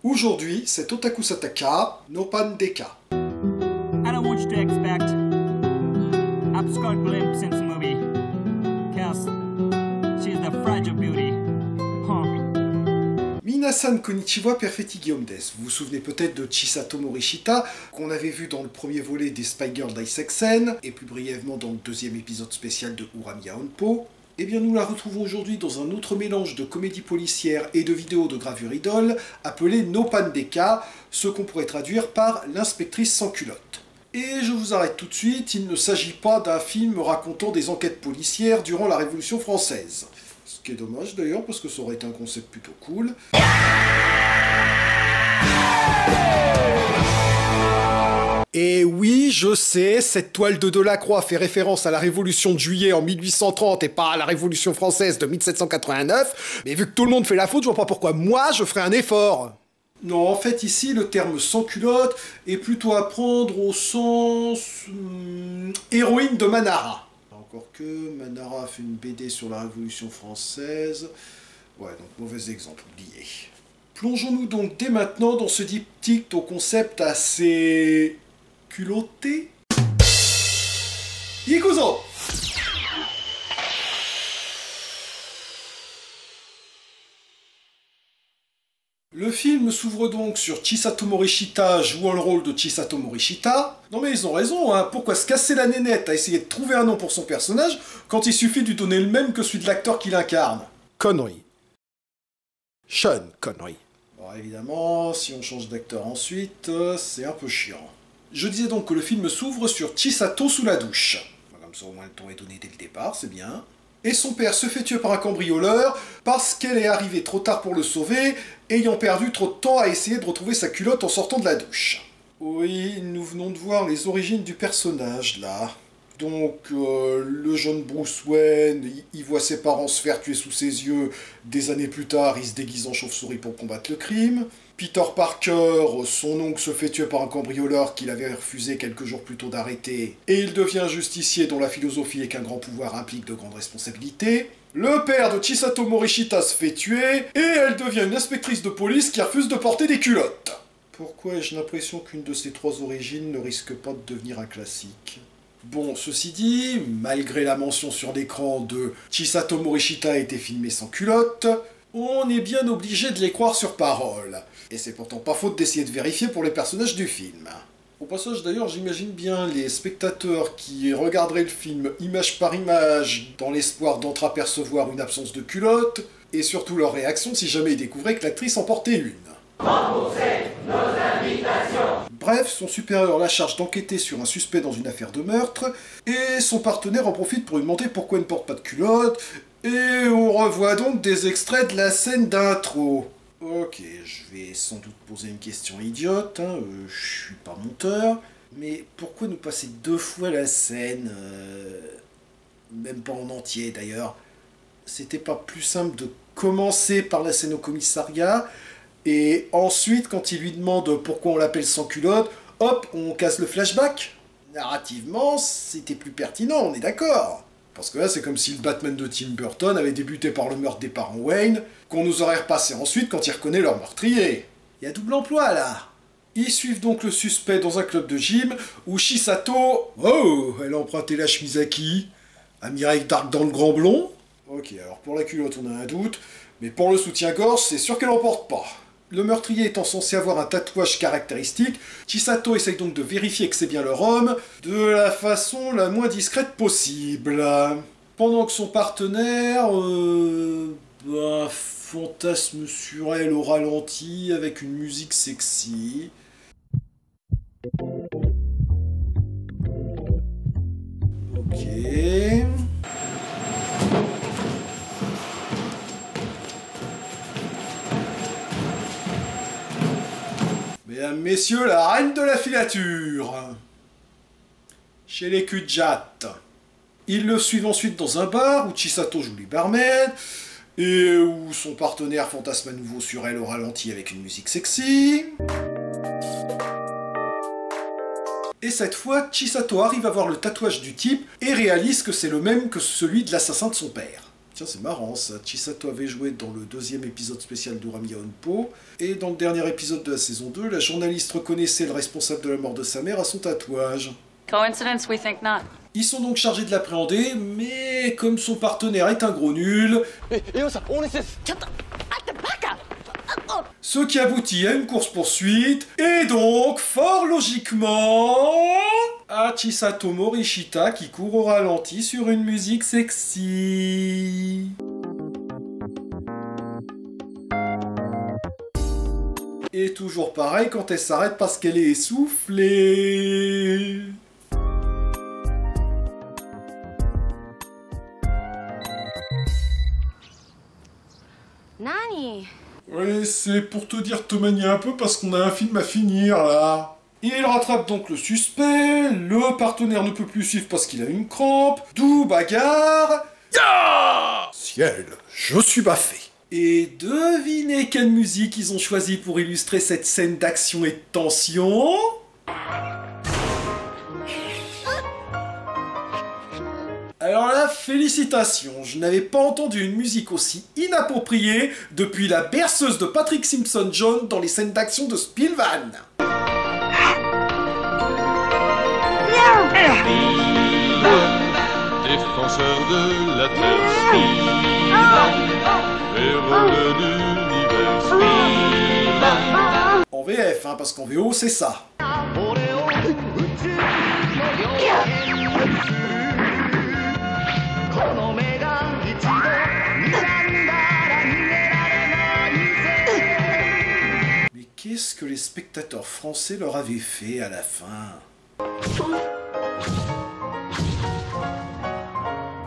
Aujourd'hui, c'est Otaku Sataka, no Pan Deka. I don't want you to expect upskirt glimpse in the movie, cause she's the fragile beauty. Minasan konnichiwa, perfetti Guillaume des. Vous vous souvenez peut-être de Chisato Morishita, qu'on avait vu dans le premier volet des Spy Girl Daisseksen, et plus brièvement dans le deuxième épisode spécial de Uramiya Honpo. Eh bien nous la retrouvons aujourd'hui dans un autre mélange de comédie policière et de vidéos de gravure idole, appelé No Pan Deka, ce qu'on pourrait traduire par l'inspectrice sans culotte. Et je vous arrête tout de suite, il ne s'agit pas d'un film racontant des enquêtes policières durant la Révolution française. Ce qui est dommage d'ailleurs, parce que ça aurait été un concept plutôt cool. Et oui, je sais, cette toile de Delacroix fait référence à la Révolution de Juillet en 1830 et pas à la Révolution française de 1789, mais vu que tout le monde fait la faute, je vois pas pourquoi moi je ferais un effort. Non, en fait, ici, le terme sans culotte est plutôt à prendre au sens... héroïne de Manara. Encore que Manara a fait une BD sur la Révolution française. Ouais, donc mauvais exemple, oublié. Plongeons-nous donc dès maintenant dans ce diptyque au concept assez... culotté. Ikuzo! Le film s'ouvre donc sur Chisato Morishita jouant le rôle de Chisato Morishita. Non mais ils ont raison, hein, pourquoi se casser la nénette à essayer de trouver un nom pour son personnage quand il suffit de lui donner le même que celui de l'acteur qui l'incarne? Connerie. Sean Connery. Bon évidemment, si on change d'acteur ensuite, c'est un peu chiant. Je disais donc que le film s'ouvre sur Chisato sous la douche. Comme ça au moins le ton est donné dès le départ, c'est bien. Et son père se fait tuer par un cambrioleur parce qu'elle est arrivée trop tard pour le sauver, ayant perdu trop de temps à essayer de retrouver sa culotte en sortant de la douche. Oui, nous venons de voir les origines du personnage, là. Donc, le jeune Bruce Wayne, il voit ses parents se faire tuer sous ses yeux. Des années plus tard, il se déguise en chauve-souris pour combattre le crime. Peter Parker, son oncle se fait tuer par un cambrioleur qu'il avait refusé quelques jours plus tôt d'arrêter. Et il devient justicier dont la philosophie est qu'un grand pouvoir implique de grandes responsabilités. Le père de Chisato Morishita se fait tuer, et elle devient une inspectrice de police qui refuse de porter des culottes. Pourquoi ai-je l'impression qu'une de ces trois origines ne risque pas de devenir un classique ? Bon, ceci dit, malgré la mention sur l'écran de Chisato Morishita a été filmé sans culotte, on est bien obligé de les croire sur parole. Et c'est pourtant pas faute d'essayer de vérifier pour les personnages du film. Au passage d'ailleurs, j'imagine bien les spectateurs qui regarderaient le film image par image dans l'espoir d'entreapercevoir une absence de culotte, et surtout leur réaction si jamais ils découvraient que l'actrice en portait une. Remboursez nos invitations. Bref, son supérieur la charge d'enquêter sur un suspect dans une affaire de meurtre, et son partenaire en profite pour lui demander pourquoi elle ne porte pas de culotte, et on revoit donc des extraits de la scène d'intro. Ok, je vais sans doute poser une question idiote, hein, je suis pas monteur, mais pourquoi nous passer deux fois la scène, même pas en entier d'ailleurs? C'était pas plus simple de commencer par la scène au commissariat, et ensuite, quand il lui demande pourquoi on l'appelle sans culotte, hop, on casse le flashback? Narrativement, c'était plus pertinent, on est d'accord. Parce que là, c'est comme si le Batman de Tim Burton avait débuté par le meurtre des parents Wayne, qu'on nous aurait repassé ensuite quand il reconnaît leur meurtrier. Il y a double emploi, là. Ils suivent donc le suspect dans un club de gym, où Chisato... Oh, elle a emprunté la chemise à qui? À Mireille Dark dans le grand blond? Ok, alors pour la culotte, on a un doute, mais pour le soutien-gorge, c'est sûr qu'elle en porte pas. Le meurtrier étant censé avoir un tatouage caractéristique, Chisato essaye donc de vérifier que c'est bien leur homme, de la façon la moins discrète possible. Pendant que son partenaire, fantasme sur elle au ralenti avec une musique sexy. Ok... Mesdames, messieurs, la reine de la filature. Chez les Kujat. Ils le suivent ensuite dans un bar où Chisato joue les barmaid, et où son partenaire fantasme à nouveau sur elle au ralenti avec une musique sexy. Et cette fois, Chisato arrive à voir le tatouage du type et réalise que c'est le même que celui de l'assassin de son père. Tiens, c'est marrant ça. Chisato avait joué dans le 2e épisode spécial d'Uramiya Honpo, et dans le dernier épisode de la saison 2, la journaliste reconnaissait le responsable de la mort de sa mère à son tatouage. Coincidence, we think not. Ils sont donc chargés de l'appréhender, mais comme son partenaire est un gros nul, ce qui aboutit à une course-poursuite, et donc, fort logiquement, à Chisato Morishita qui court au ralenti sur une musique sexy. Et toujours pareil quand elle s'arrête parce qu'elle est essoufflée. Nani? Oui, c'est pour te dire de te manier un peu parce qu'on a un film à finir là. Il rattrape donc le suspect, le partenaire ne peut plus suivre parce qu'il a une crampe, d'où bagarre. Ciel, je suis baffé. Et devinez quelle musique ils ont choisi pour illustrer cette scène d'action et de tension? Alors là, félicitations, je n'avais pas entendu une musique aussi inappropriée depuis la berceuse de Patrick Simpson-Jones dans les scènes d'action de Spillvan. Défenseur de la terre, héros de l'univers, En VF, hein, parce qu'en VO, c'est ça. Mais qu'est-ce que les spectateurs français leur avaient fait à la fin?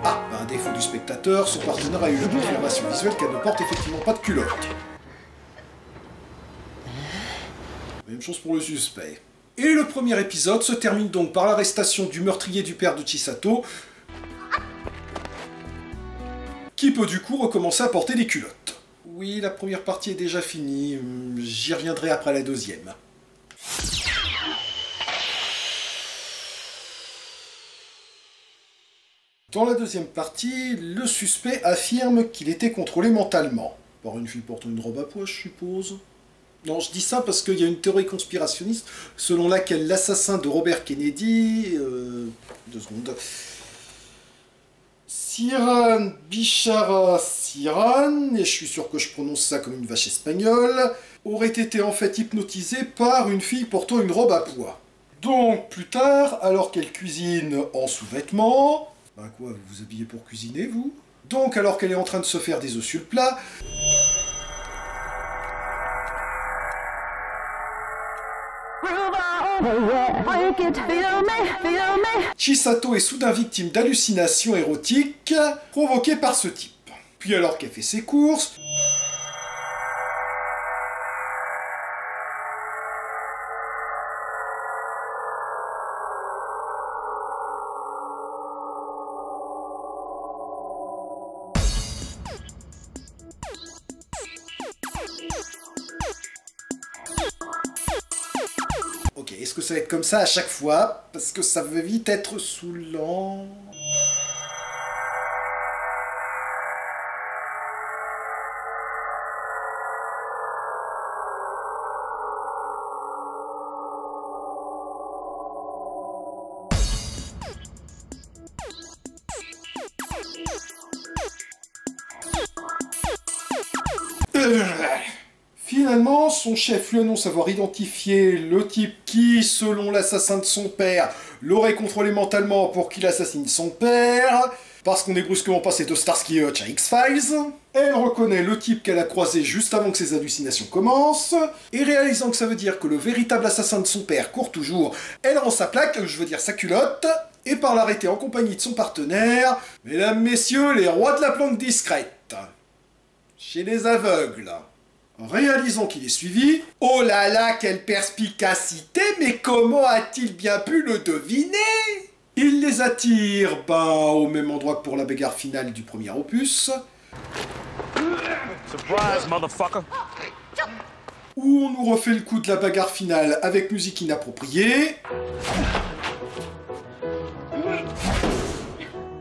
Ah, bah, à défaut du spectateur, son partenaire a eu la confirmation visuelle qu'elle ne porte effectivement pas de culotte. Même chose pour le suspect. Et le premier épisode se termine donc par l'arrestation du meurtrier du père de Chisato, qui peut du coup recommencer à porter des culottes. Oui, la première partie est déjà finie, j'y reviendrai après la deuxième. Dans la deuxième partie, le suspect affirme qu'il était contrôlé mentalement. Par une fille portant une robe à pois, je suppose. Non, je dis ça parce qu'il y a une théorie conspirationniste selon laquelle l'assassin de Robert Kennedy... 2 secondes... Siran Bishara Siran, et je suis sûr que je prononce ça comme une vache espagnole, aurait été en fait hypnotisé par une fille portant une robe à pois. Donc, plus tard, alors qu'elle cuisine en sous-vêtements... Ben quoi, vous vous habillez pour cuisiner, vous? Donc, alors qu'elle est en train de se faire des œufs sur le plat... Chisato est soudain victime d'hallucinations érotiques provoquées par ce type. Puis alors qu'elle fait ses courses... Ok, est-ce que ça va être comme ça à chaque fois? Parce que ça veut vite être saoulant. Finalement, son chef lui annonce avoir identifié le type qui, selon l'assassin de son père, l'aurait contrôlé mentalement pour qu'il assassine son père, parce qu'on est brusquement passé de Starsky Hutch à X-Files. Elle reconnaît le type qu'elle a croisé juste avant que ses hallucinations commencent, et réalisant que ça veut dire que le véritable assassin de son père court toujours, elle rend sa plaque, je veux dire sa culotte, et part l'arrêter en compagnie de son partenaire, mesdames, messieurs, les rois de la planque discrète. Chez les aveugles. Réalisant qu'il est suivi, oh là là, quelle perspicacité, mais comment a-t-il bien pu le deviner? Il les attire, au même endroit que pour la bagarre finale du premier opus. Surprise, motherfucker! Où on nous refait le coup de la bagarre finale avec musique inappropriée.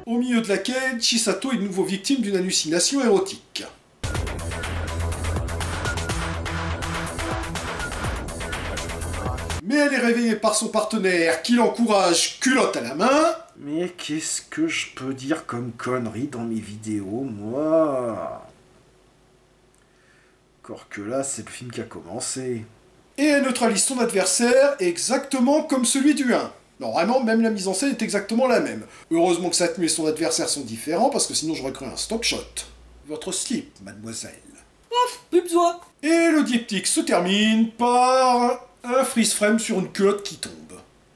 Au milieu de laquelle Chisato est de nouveau victime d'une hallucination érotique. Mais elle est réveillée par son partenaire qui l'encourage culotte à la main. Mais qu'est-ce que je peux dire comme connerie dans mes vidéos, moi? Encore que là, c'est le film qui a commencé. Et elle neutralise son adversaire exactement comme celui du 1. Non, vraiment, même la mise en scène est exactement la même. Heureusement que Satmu et son adversaire sont différents, parce que sinon j'aurais cru un stock shot. Votre slip, mademoiselle. Ouf, plus besoin. Et le diptyque se termine par un freeze frame sur une culotte qui tombe.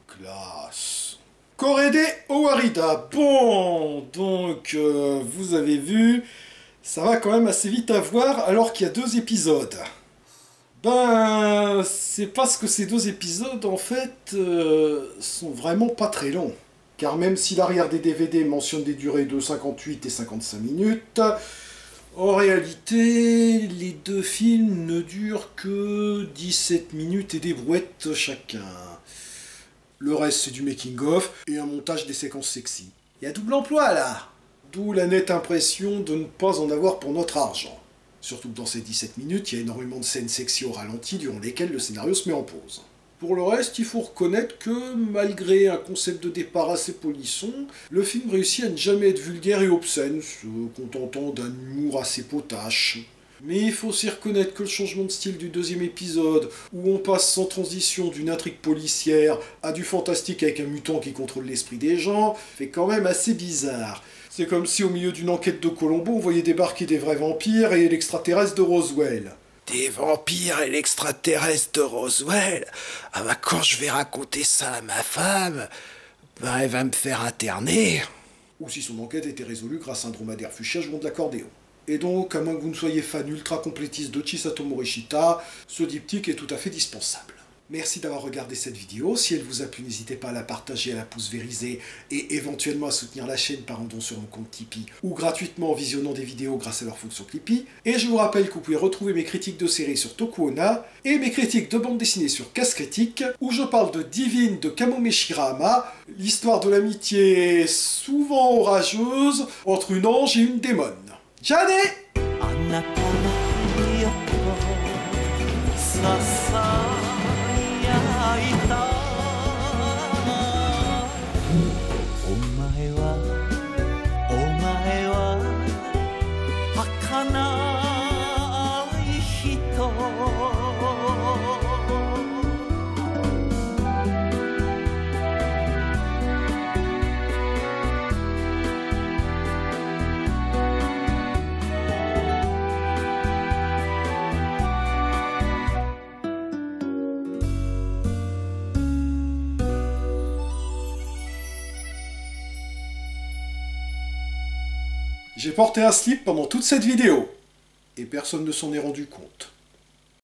Classe. Korede Owarida. Bon, donc, vous avez vu, ça va quand même assez vite à voir alors qu'il y a 2 épisodes. Ben, c'est parce que ces 2 épisodes, en fait, sont vraiment pas très longs. Car même si l'arrière des DVD mentionne des durées de 58 et 55 minutes, en réalité, les 2 films ne durent que 17 minutes et des brouettes chacun. Le reste, c'est du making-of et un montage des séquences sexy. Il y a double emploi, là. D'où la nette impression de ne pas en avoir pour notre argent. Surtout que dans ces 17 minutes, il y a énormément de scènes sexy au ralenti durant lesquelles le scénario se met en pause. Pour le reste, il faut reconnaître que, malgré un concept de départ assez polisson, le film réussit à ne jamais être vulgaire et obscène, se contentant d'un humour assez potache. Mais il faut aussi reconnaître que le changement de style du 2e épisode, où on passe sans transition d'une intrigue policière à du fantastique avec un mutant qui contrôle l'esprit des gens, fait quand même assez bizarre. C'est comme si au milieu d'une enquête de Colombo, on voyait débarquer des vrais vampires et l'extraterrestre de Roswell. Des vampires et l'extraterrestre de Roswell? Ah bah quand je vais raconter ça à ma femme, bah elle va me faire interner. Ou si son enquête était résolue grâce à un dromadaire fuchsia jouant de l'accordéon. Et donc, à moins que vous ne soyez fan ultra complétiste de Chisato Morishita, ce diptyque est tout à fait dispensable. Merci d'avoir regardé cette vidéo. Si elle vous a plu, n'hésitez pas à la partager, à la pouce vérisée et éventuellement à soutenir la chaîne par un don sur mon compte Tipeee ou gratuitement en visionnant des vidéos grâce à leur fonction Clippy. Et je vous rappelle que vous pouvez retrouver mes critiques de séries sur Tokuona et mes critiques de bande dessinée sur Casse Critique où je parle de Divine de Kamome Shirahama, l'histoire de l'amitié souvent orageuse entre une ange et une démone. Jane! あなたのよささやいたお前は儚い人J'ai porté un slip pendant toute cette vidéo. Et personne ne s'en est rendu compte.